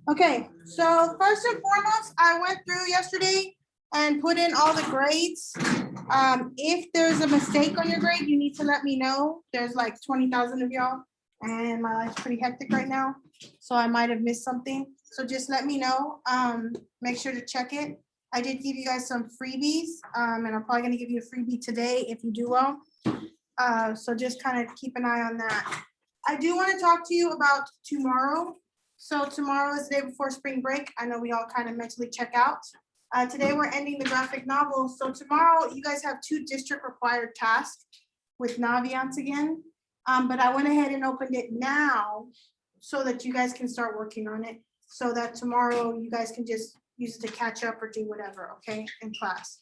Okay, so first and foremost, I went through yesterday and put in all the grades. If there's a mistake on your grade, you need to let me know. There's like 20,000 of y'all, and my life's pretty hectic right now, so I might have missed something. So just let me know. Make sure to check it. I did give you guys some freebies, and I'm probably gonna give you a freebie today if you do well. So just kind of keep an eye on that. I do want to talk to you about tomorrow. So tomorrow is the day before spring break. I know we all kind of mentally check out. Today we're ending the graphic novel. So tomorrow you guys have 2 district required tasks with Naviance again. But I went ahead and opened it now so that you guys can start working on it. So that tomorrow you guys can just use it to catch up or do whatever, okay, in class.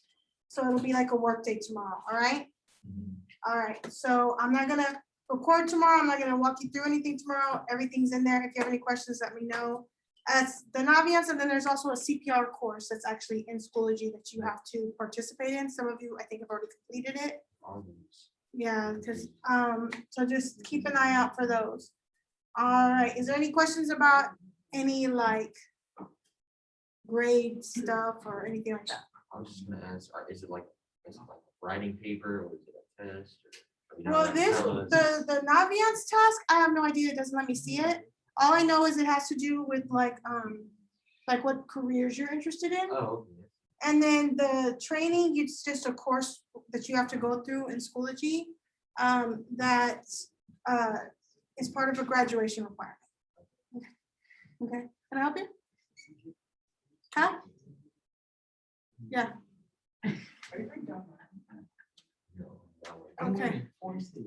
So it'll be like a work day tomorrow, all right? All right, so I'm not gonna record tomorrow. I'm not gonna walk you through anything tomorrow. Everything's in there. If you have any questions, let me know. As the Naviance, and then there's also a CPR course that's actually in Schoology that you have to participate in. Some of you, I think, have already completed it. Yeah, because so just keep an eye out for those. All right, is there any questions about any like grade stuff or anything like that? I was just gonna ask, is it like a writing paper or is it a test? Well, the Naviance task, I have no idea. It doesn't let me see it. All I know is it has to do with like what careers you're interested in. Oh, And then the training, it's just a course that you have to go through in Schoology that is part of a graduation requirement. Okay, can I help you? Huh? Yeah. Okay.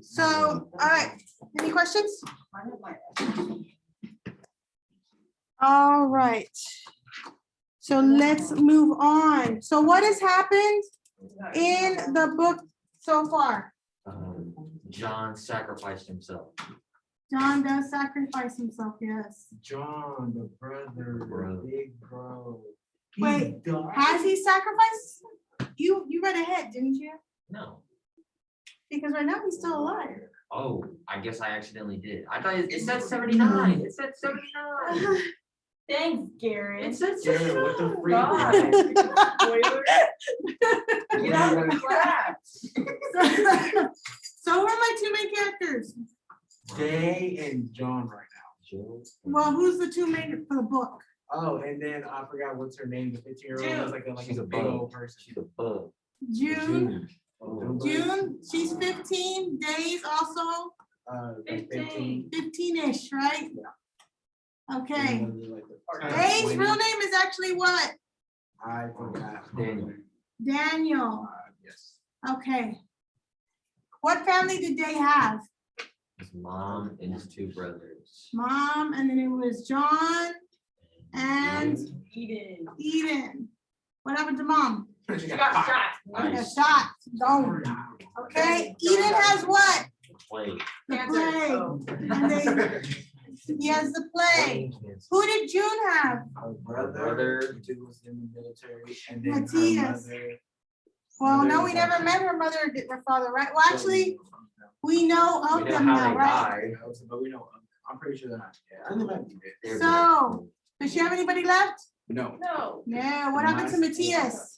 So, all right, any questions? All right. So let's move on. So what has happened in the book so far? John sacrificed himself. John does sacrifice himself, yes. John, the brother, big bro. Wait, has he sacrificed? You read ahead, didn't you? No. Because right now he's still alive. Oh, I guess I accidentally did. I thought it said 79. It said 79. Thanks, Garrett. It said Garrett, what the freak? God. Get out of the class. So who are my 2 main characters? Day and John right now. Well, who's the 2 main for the book? Oh, and then I forgot what's her name. The 15-year-old was like She's a a big bug. old person. She's a bug. June. Oh, June, she's 15. Days also like 15. 15-ish, right? Okay. Like Days' 20. real name is actually what? I forgot. Daniel. Daniel. Yes. Okay. What family did they have? His mom and his 2 brothers. Mom, and then it was John and Eden. Eden. What happened to mom? She She got shot. She got shot. Gone. Okay. Eden has what? Play. The Cancer. plague. Oh. And then he has the plague. Who did June have? Her brother. brother, who was in the military, and then Matthias. her mother. Well, no, we never met her mother or her father, right? Well, actually, we know We of know them how now, they right? died. But we know, I'm pretty sure they're not. Yeah, I think maybe. They're So, does she have anybody left? No. No. Yeah, what happened to Matthias?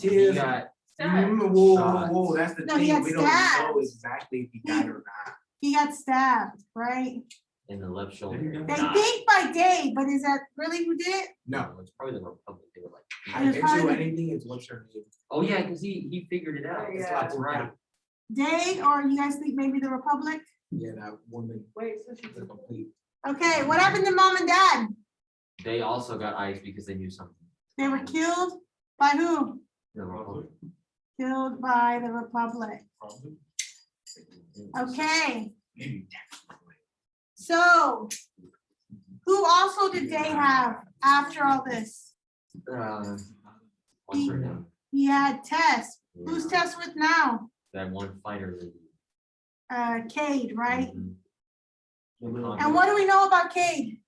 He Matthias. got Whoa, that's the No, he thing. got We don't stabbed. know exactly if he died or not. He got stabbed, right? in the left shoulder. They Died. think by day, but is that really who did it? No. It's probably the Republic. They were like, I It's bet you probably- anything is what's her name. oh yeah, because he figured it out. Yeah. That's right. Day, or you guys think maybe the Republic? Yeah, that woman. Wait, so she's The complete. Okay, what happened to mom and dad? They also got ice because they knew something. They were killed by who? The Republic. Killed by the Republic. Okay, so who also did they have after all this? What's her name? He had Tess. Who's Yeah, Tess with now? that one fighter lady. Cade, right? Mhm. And what do we know about Cade?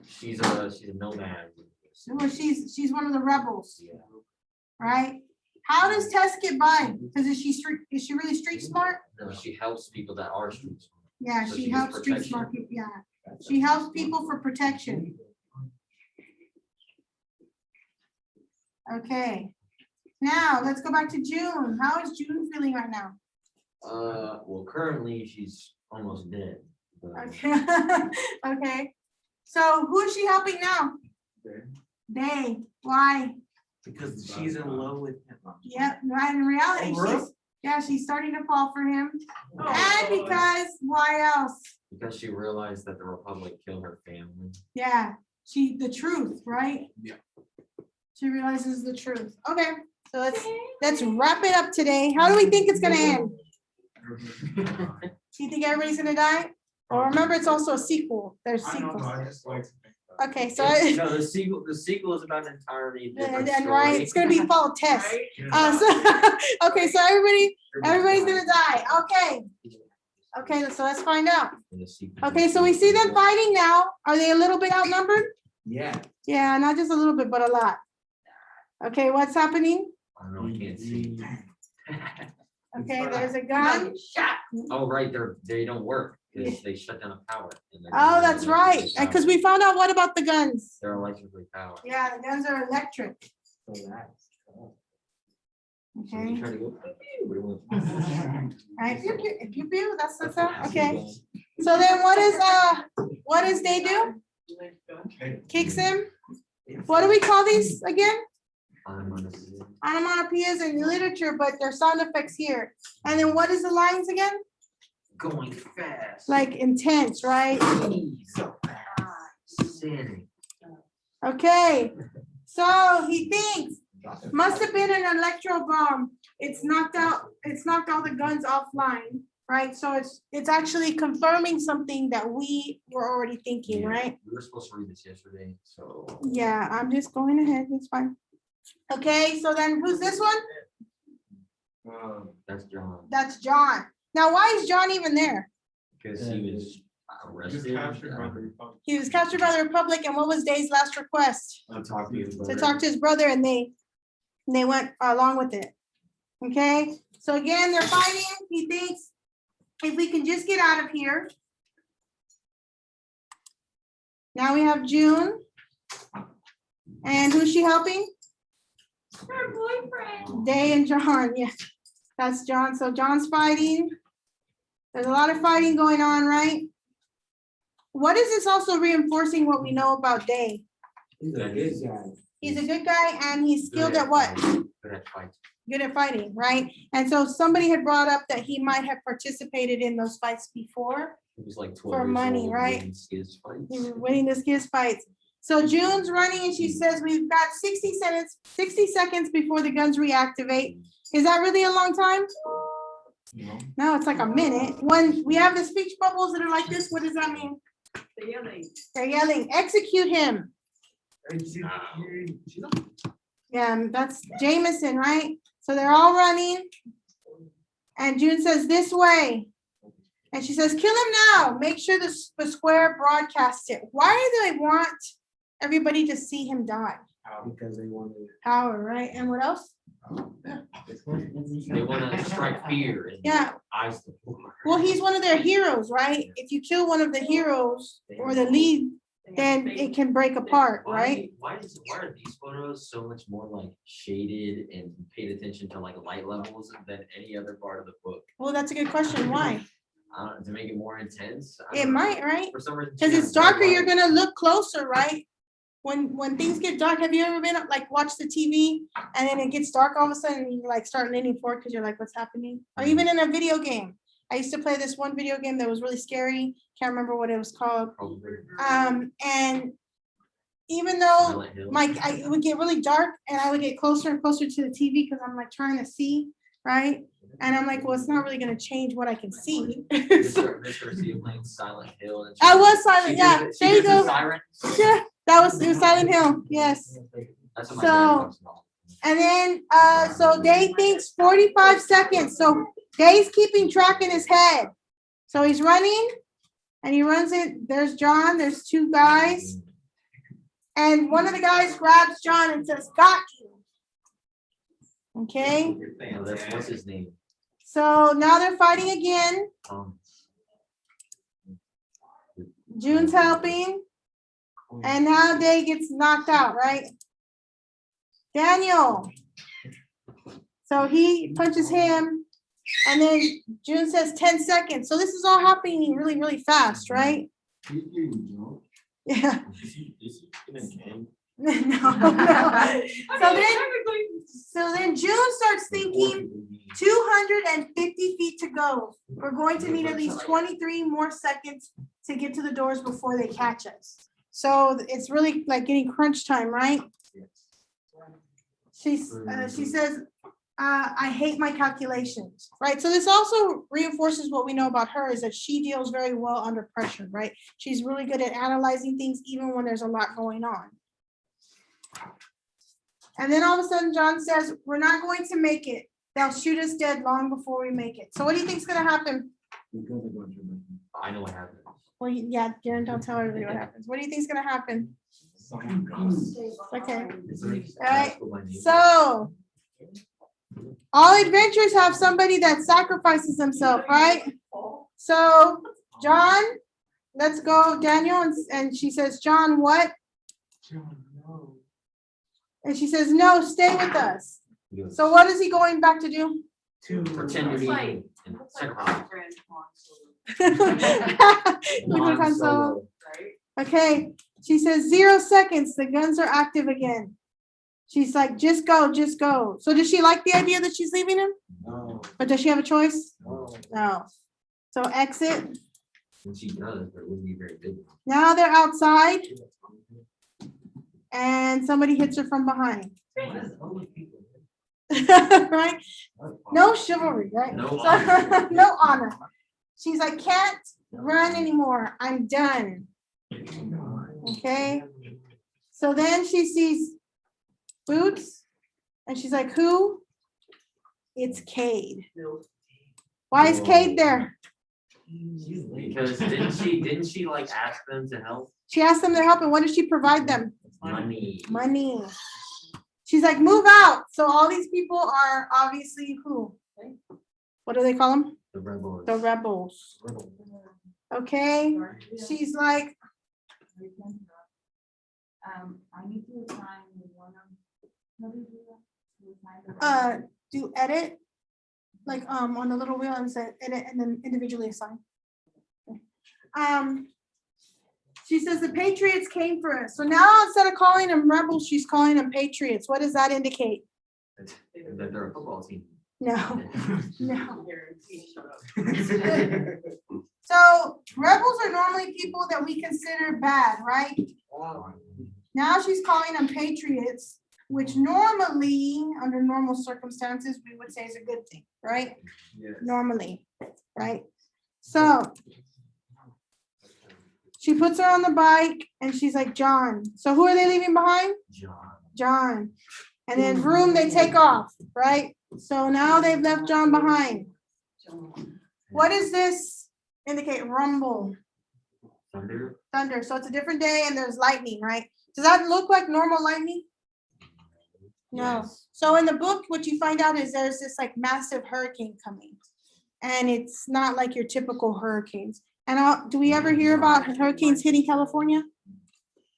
She's a nomad. Well, she's one of the rebels, Yeah. right? How does Tess get by? Because is she really street smart? No, she helps people that are street smart. Yeah, So she she gets helps street protection. smart people, yeah. She helps people for protection. Okay. Now, let's go back to June. How is June feeling right now? Well, currently she's almost dead. but- Okay. Okay. So who is she helping now? Day. Why? Because she's in love with him. Yep, right, in reality, Oh, really? she's starting to fall for him. Oh, And because, why else? Because she realized that the Republic killed her family. Yeah, the truth, right? Yeah. She realizes the truth. Okay, so let's wrap it up today. How do we think it's gonna end? Do you think everybody's gonna die? Well, remember, it's also a sequel. There's I don't know, sequels. I just like to think about it. Okay, so No, the sequel is about an entirely different and right, story. it's gonna be fall test. Right? So, okay, so everybody's gonna die. Okay. Okay, so let's find out. In the sequel. Okay, so we see them fighting now. Are they a little bit outnumbered? Yeah. Yeah, not just a little bit, but a lot. Okay, what's happening? I don't know, I can't see. Okay, there's a You're gonna gun. get shot. Oh, right, they don't work, because they shut down the power. and they're Oh, using that's right. electrically Because powered. we found out what about the guns? They're electrically powered. Yeah, the guns are electric. So that's cool. So you Okay, try to go, what do you want? right, pew, pew, that's the sound, okay. So then what does they do? Kicks him? What do we call these again? Onomatopoeias in literature, but they're sound effects here. And then what is the lines again? Going fast. Like intense, right? So fast. Sinning. Okay, so he thinks, must have been an electro bomb. It's knocked all the guns offline, right? So it's actually confirming something that we were already thinking, Yeah, right? We were supposed to read this yesterday, so. Yeah, I'm just going ahead, it's fine. Okay, so then who's this one? That's John, That's John. Now, why is John even there? because he was arrested. He was captured by the Republic, and what was Day's last request? I'm talking To talk to his brother, and they went along with it. Okay, so again, they're fighting. He thinks if we can just get out of here. Now we have June. And who's she helping? Her boyfriend. Day and John, yeah, that's John. So John's fighting. There's a lot of fighting going on, right? What is this also reinforcing what we know about Day? He's a good guy. He's a good guy and he's skilled at what? Good at fighting. Good at fighting, right? And so somebody had brought up that he might have participated in those fights before. He was like 12 For years money, old, right? winning skills fights. He was winning the skills fights. So June's running and she says, we've got 60 seconds before the guns reactivate. Is that really a long time? No, it's like a minute. When we have the speech bubbles that are like this, what does that mean? They're yelling. They're yelling, execute him. Yeah, and that's Jameson, right? So they're all running. And June says, this way. And she says, kill him now. Make sure the square broadcasts it. Why do they want everybody to see him die? Because they wanted. Power, right? And what else? They want to strike fear in Yeah. the eyes of the poor. Well, he's one of their heroes, right? If you kill one of the heroes or the lead, then it can break apart, right? Why are these photos so much more like shaded and paid attention to like light levels than any other part of the book? Well, that's a good question. Why? To make it more intense? I It don't know. might, right? For some reason. Because she it's has bright darker, you're lights. gonna look closer, right? When things get dark, have you ever been like watch the TV and then it gets dark all of a sudden and you like start leaning forward because you're like, what's happening? Or even in a video game. I used to play this one video game that was really scary. Can't remember what it was called. Probably. And even though Silent Hill. it would get really dark and I would get closer and closer to the TV because I'm like trying to see, right? And I'm like, well, it's not really gonna change what I can see. So- Mr. C playing Silent Hill. and I she- was silent, she yeah, gives it- she there you gives the go. siren. Yeah, it was Silent Hill, yes. That's what my So- dad talks about. And then, so Day thinks 45 seconds, so Day's keeping track in his head. So he's running and he runs it, there's John, there's two guys. And one of the guys grabs John and says, got you. Okay, Oh, that's, what's his name? so now they're fighting again. Um, June's helping. And now Day gets knocked out, right? Daniel. So he punches him, and then June says 10 seconds. So this is all happening really, really fast, right? Yeah. No, no. So then June starts thinking 250 feet to go. We're going to need at least 23 more seconds to get to the doors before they catch us. So it's really like getting crunch time, right? She says, I hate my calculations, right? So this also reinforces what we know about her is that she deals very well under pressure, right? She's really good at analyzing things even when there's a lot going on. And then all of a sudden, John says, we're not going to make it. They'll shoot us dead long before we make it. So what do you think's gonna happen? I know what happened. Well, yeah, Darren, don't tell everybody what happens. What do you think's gonna happen? Okay, Alright, so all adventures have somebody that sacrifices himself, right? So, John, let's go, Daniel, and she says, John, what? And she says, no, stay with us. So what is he going back to do? To Pretend to be Like- in sacrifice. Mission Han Solo. Okay, she says 0 seconds, the guns are active again. She's like, just go, just go. So does she like the idea that she's leaving him? But does she have a choice? No. So exit. And she does, but it wouldn't be very good. Now they're outside and somebody hits her from behind. Right? No chivalry, right? No So- honor. No honor. She's like, can't run anymore. I'm done. Okay. So then she sees Boots and she's like, who? It's Cade. Why is Cade there? Because didn't she like ask them to help? She asked them to help, and what did she provide them? Money. Money. She's like, move out. So all these people are obviously who? What do they call them? The rebels. The rebels. Okay. She's like, I need to assign one of. do edit, like, on the little wheel and say edit and then individually assign. She says the Patriots came for us. So now instead of calling them rebels, she's calling them Patriots. What does that indicate? That they're a football team. No, no. So rebels are normally people that we consider bad, right? Now she's calling them patriots, which normally, under normal circumstances, we would say is a good thing, right? Normally, right? So she puts her on the bike and she's like, John. So who are they leaving behind? John. John. And then vroom, they take off, right? So now they've left John behind. What does this indicate? Rumble, Thunder. thunder. So it's a different day and there's lightning, right? Does that look like normal lightning? No. Yes. So in the book, what you find out is there's this like massive hurricane coming. And it's not like your typical hurricanes. And do we ever hear about hurricanes hitting California?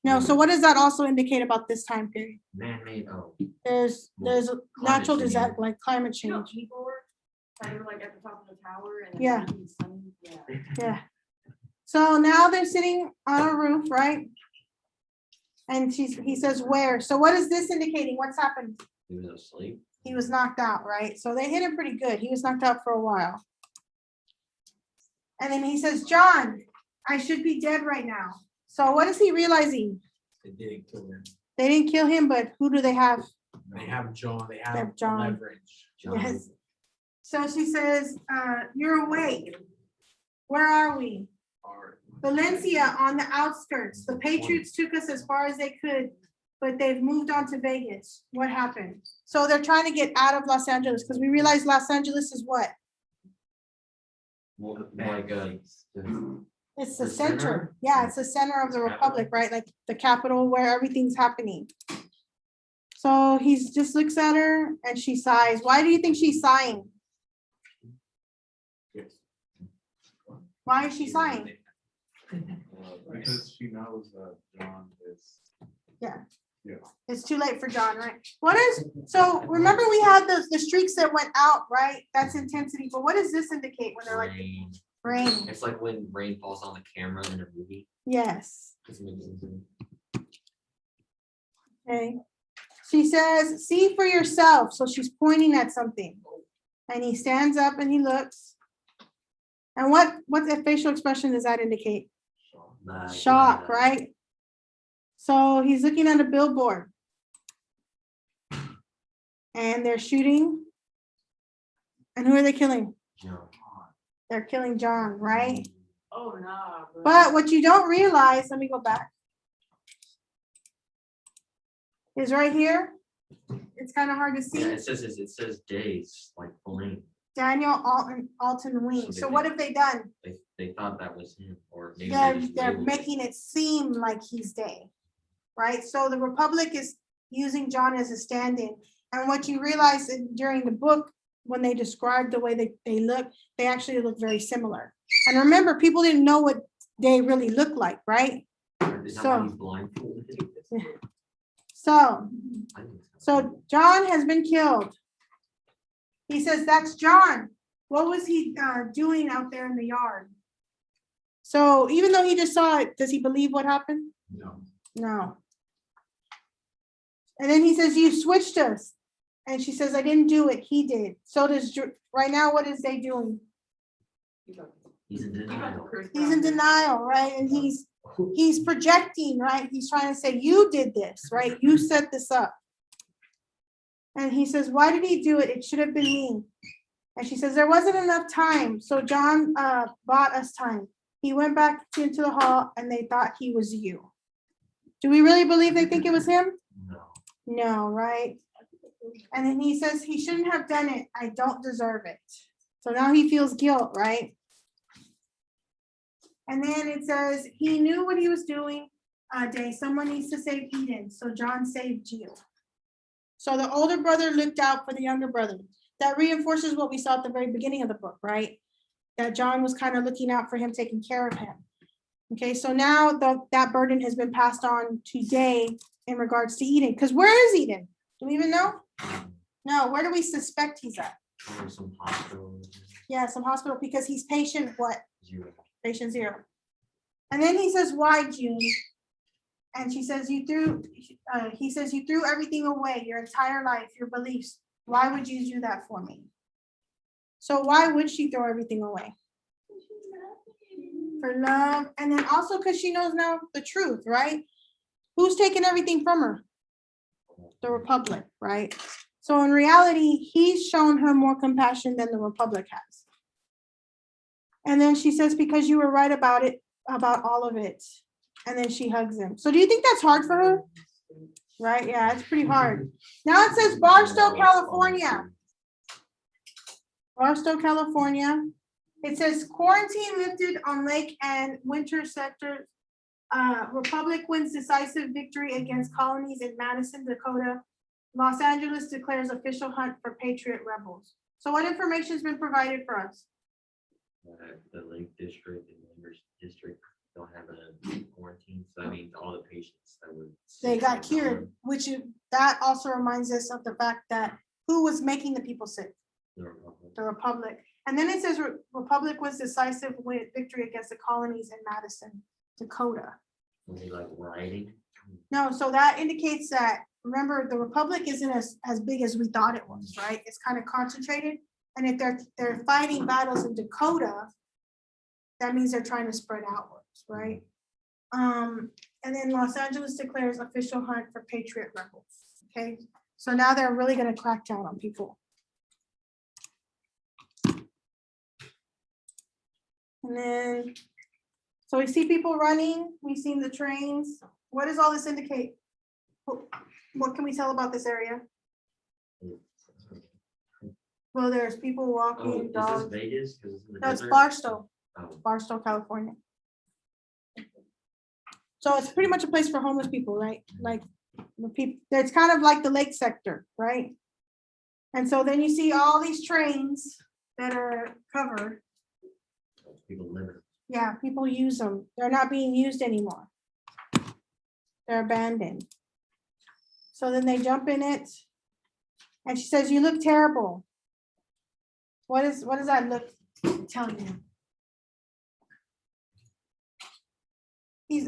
No. So what does that also indicate about this time period? Man-made. Oh. There's a natural change. disaster like climate You know, change. people were, they were like at the top of the tower and. Yeah. Yeah. Yeah. So now they're sitting on a roof, right? And he says, where? So what is this indicating? What's happened? He was asleep. He was knocked out, right? So they hit him pretty good. He was knocked out for a while. And then he says, John, I should be dead right now. So what is he realizing? They didn't kill him. They didn't kill him, but who do they have? They have John, they have have John. leverage. John. Yes. So she says, you're awake. Where are we? Are- Valencia on the outskirts. The Patriots took us as far as they could, but they've moved on to Vegas. What happened? So they're trying to get out of Los Angeles because we realize Los Angeles is what? Well, like It's the The center. center? Yeah, it's the center of the republic, right? Like the capital where everything's happening. So he just looks at her and she sighs. Why do you think she's sighing? Yes. Why is she sighing? Because she knows that John is. Yeah. Yeah. It's too late for John, right? What is, so remember we had the streaks that went out, right? That's intensity, but what does this indicate when they're like Rain. rain? It's like when rain falls on the camera in a movie. Yes, It's amazing. okay. She says, see for yourself, so she's pointing at something. And he stands up and he looks. And what facial expression does that indicate? Shock, right? So he's looking at a billboard. And they're shooting. And who are they killing? They're killing John, right? Oh, no. But what you don't realize, let me go back. Is right here. It's kind of hard to Yeah, see. it says days, like blink. Daniel Alton Wing. So what have they done? They thought that was him, or maybe They're they just they're labeled it. making it seem like he's Day. Right? So the Republic is using John as a stand-in. And what you realize during the book, when they describe the way they look, they actually look very similar. And remember, people didn't know what Day really looked like, right? Is that why he's blindfolded? So I think So John has been killed. He says, that's John. What was he doing out there in the yard? So even though he just saw it, does he believe what happened? No. No. And then he says, you switched us. And she says, I didn't do it. He did. So does, right now, what is they doing? He's in denial. He's in denial, right? And he's projecting, right? He's trying to say, you did this, right? You set this up. And he says, why did he do it? It should have been me. And she says, there wasn't enough time. So John bought us time. He went back into the hall and they thought he was you. Do we really believe they think it was him? No. No, right? And then he says, he shouldn't have done it. I don't deserve it. So now he feels guilt, right? And then it says, he knew what he was doing. Day, someone needs to save Eden. So John saved you. So the older brother looked out for the younger brother. That reinforces what we saw at the very beginning of the book, right? That John was kind of looking out for him, taking care of him. Okay, so now that burden has been passed on to Day in regards to Eden. Because where is Eden? Do we even know? No, where do we suspect he's at? Or some hospital. Yeah, some hospital, because he's patient, what? 0. Patient 0. And then he says, why, June? And she says, he says, you threw everything away, your entire life, your beliefs. Why would you do that for me? So why would she throw everything away? For love. And then also because she knows now the truth, right? Who's taking everything from her? The Republic, right? So in reality, he's shown her more compassion than the Republic has. And then she says, because you were right about it, about all of it. And then she hugs him. So do you think that's hard for her? Right? Yeah, it's pretty hard. Now it says Barstow, California. Barstow, California. It says quarantine lifted on Lake and Winter sector. Republic wins decisive victory against colonies in Madison, Dakota. Los Angeles declares official hunt for Patriot rebels. So what information has been provided for us? The Lake District and Rivers District don't have a quarantine, so I mean, all the patients that were. They sick got are cured, gone. that also reminds us of the fact that who was making the people sick? The Republic. The Republic. And then it says Republic was decisive victory against the colonies in Madison, Dakota. Were they like rioting? No, so that indicates that, remember, the Republic isn't as big as we thought it was, right? It's kind of concentrated. And if they're fighting battles in Dakota, that means they're trying to spread outwards, right? And then Los Angeles declares official hunt for Patriot rebels. Okay, so now they're really gonna crack down on people. And then, so we see people running, we've seen the trains. What does all this indicate? What can we tell about this area? Well, there's people Oh, walking, is this dogs. Vegas? 'Cause it's in the No, it's desert? Barstow, Oh, Barstow, California. So it's pretty much a place for homeless people, right? Like, the people, it's kind of like the lake sector, right? And so then you see all these trains that are covered. people living. Yeah, people use them. They're not being used anymore. They're abandoned. So then they jump in it. And she says, "You look terrible." What does that look tell you?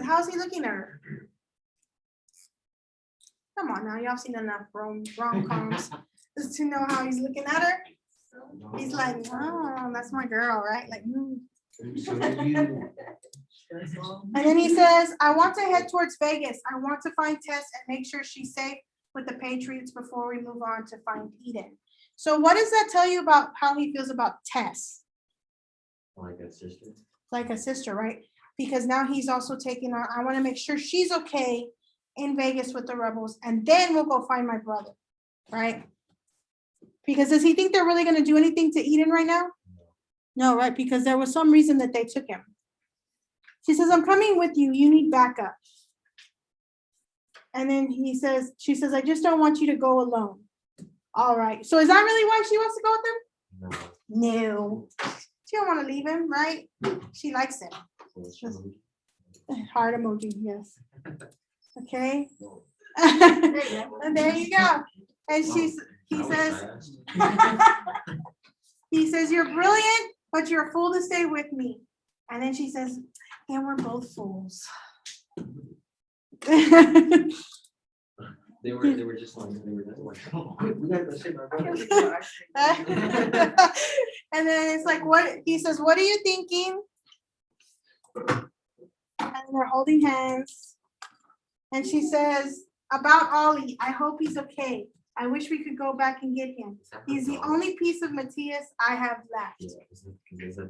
How's he looking at her? Come on now, y'all seen enough rom-coms just to know how he's looking at her. He's like, "Oh, that's my girl," right? Like, And then he says, "I want to head towards Vegas. I want to find Tess and make sure she's safe with the Patriots before we move on to find Eden." So what does that tell you about how he feels about Tess? Like a sister. Like a sister, right? Because now he's also taking on, I want to make sure she's okay in Vegas with the rebels, and then we'll go find my brother, right? Because does he think they're really going to do anything to Eden right now? No, right? Because there was some reason that they took him. She says, "I'm coming with you. You need backup." And then she says, "I just don't want you to go alone." All right. So is that really why she wants to go with him? No. No. She don't want to leave him, right? She likes him. Heart emoji, yes. Okay. And there you go. And he says, "You're brilliant, but you're a fool to stay with me." And then she says, "And we're both fools." They were just like, "Oh, we gotta go save my brother." And then it's like, what he says, "What are you thinking?" And they're holding hands. And she says, "About Ollie, I hope he's okay. I wish we could go back and get him. He's the only piece of Matthias I have left."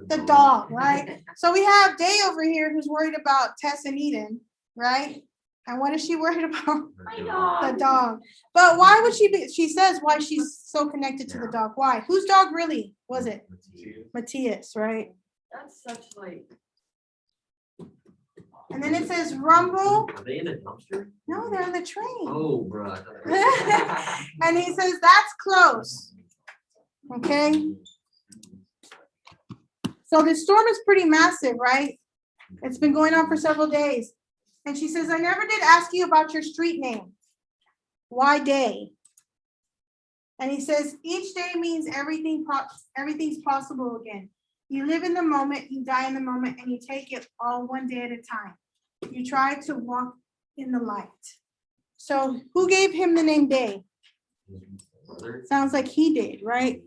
The dog, right? So we have Day over here who's worried about Tess and Eden, right? And what is she worried about? The dog. But why would she be? She says why she's so connected to the dog. Why? Whose dog really was it? Matthias, right? That's such like. And then it says rumble. Are they in a dumpster? No, they're on the train. Oh, bro. And he says that's close. Okay. So the storm is pretty massive, right? It's been going on for several days. And she says, "I never did ask you about your street name. Why Day?" And he says, "Each day means everything's possible again. You live in the moment, you die in the moment, and you take it all one day at a time. You try to walk in the light." So who gave him the name Day? Sounds like he did, right?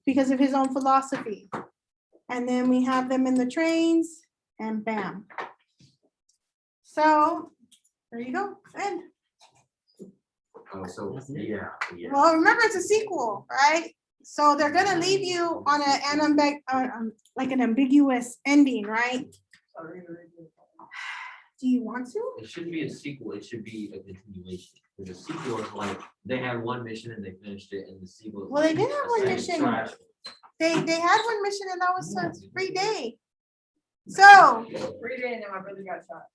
Because of his own philosophy. And then we have them in the trains, and bam. So there you go. End. Oh, so, yeah. Well, remember it's a sequel, right? So they're gonna leave you on like an ambiguous ending, right? Do you want to? It shouldn't be a sequel, it should be a continuation. Because a sequel is like, they had one mission and they finished it, and the sequel is. Well, they like did have a one second mission. trash. They had one mission and that was a free day. So 3 days and my brother got shot.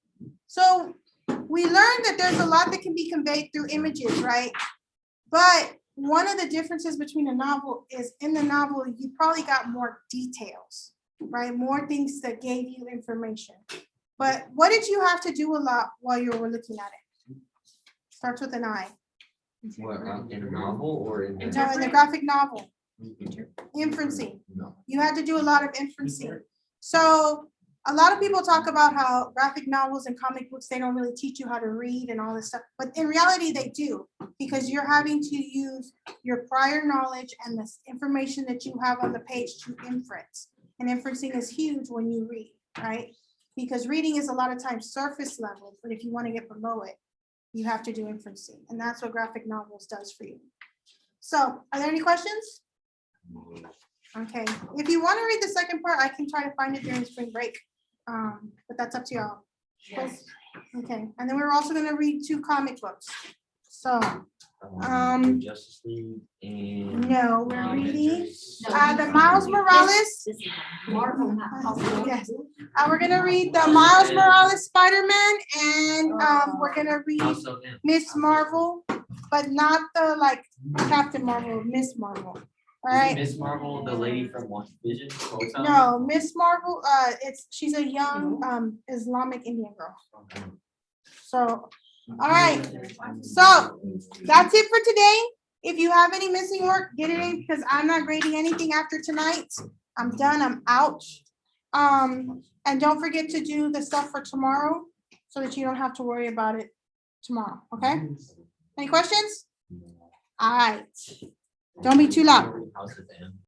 So we learned that there's a lot that can be conveyed through images, right? But one of the differences between a novel is in the novel, you probably got more details, right? More things that gave you information. But what did you have to do a lot while you were looking at it? Starts with an I. What, in a novel or in? No, in the graphic novel, inferencing. No. You had to do a lot of inferencing. So a lot of people talk about how graphic novels and comic books, they don't really teach you how to read and all this stuff, but in reality they do, because you're having to use your prior knowledge and the information that you have on the page to inference. And inferencing is huge when you read, right? Because reading is a lot of times surface level, but if you want to get below it, you have to do inferencing, and that's what graphic novels does for you. So are there any questions? Okay, if you want to read the second part, I can try to find it during spring break. But that's up to y'all. Yes. Okay, and then we're also gonna read 2 comic books. So, Justice League and. no, we're reading Avengers. the Miles Morales. Marvel. Yes, we're gonna read the Miles Morales Spider-Man, and we're gonna read House of M. Miss Marvel, but not the like Captain Marvel, Miss Marvel. All Isn't right. Miss Marvel, the lady from WandaVision? Hotel? No, Miss Marvel, she's a young Islamic Indian girl. Okay. So All right, so that's it for today. If you have any missing work, get it in because I'm not grading anything after tonight. I'm done, I'm out. And don't forget to do the stuff for tomorrow so that you don't have to worry about it tomorrow, okay? Any questions? All right. Don't be too loud. How's it, Dan?